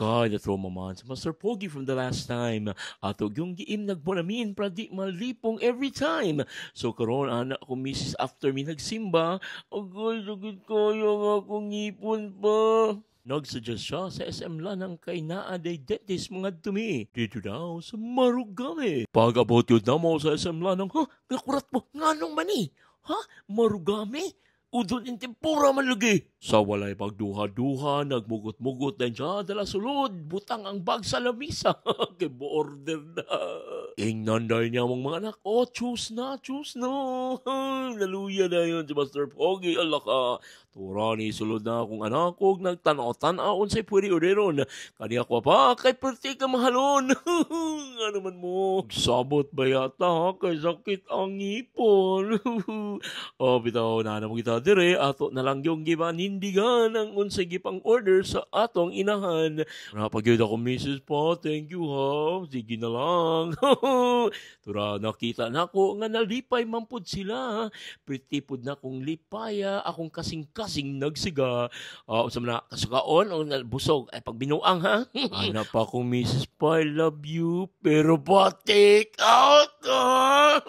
Kay na-trauma man sa Master Pogi from the last time. Ato yung giim nagbonamin para di malipong every time. So karon anak ko misis after mi nagsimba, agay sagid kayo nga akong ngipon pa. Nagsuggest siya sa SM Lanang kay naaday dentist mga dumi. Dito daw sa Marugame. Pag-abot yun na mo sa SM Lanang, ha? Nakurat mo, nganong mani? Ha? Marugame? Udon in tempura man lagi. Sa walay pagduha-duha, nagmugot-mugot na siya dala sulod. Butang ang bag sa lamisa. Kay order na. Ingnan dahil niya mga anak. Oh, choose na. Naluya na yun si Master Pogi. Allah ka. Tura ni sulod na akong anak ko. Nagtanaw-tanaon sa'y pwede oreron. Kaniya ko pa, kay perti ka mahalon. Ano man mo? Sabot ba yata? Kay sakit ang ngipon. Oh, bitaw na mo kita dire. Ato na lang yung gibanindigan ang unsay gipang order sa atong inahan. Napagyod ako, Mrs. Pa. Thank you, ha. Sige na lang. Tura, nakita na ko nga nalipay mampud sila. Pretty pud na kong lipaya. Akong kasing-kasing nagsiga. Sa mga kasukaon o busog. Ay, pag binuang, ha? Ana pa akong Mrs. Pa. I love you. Pero pa, take out, ha?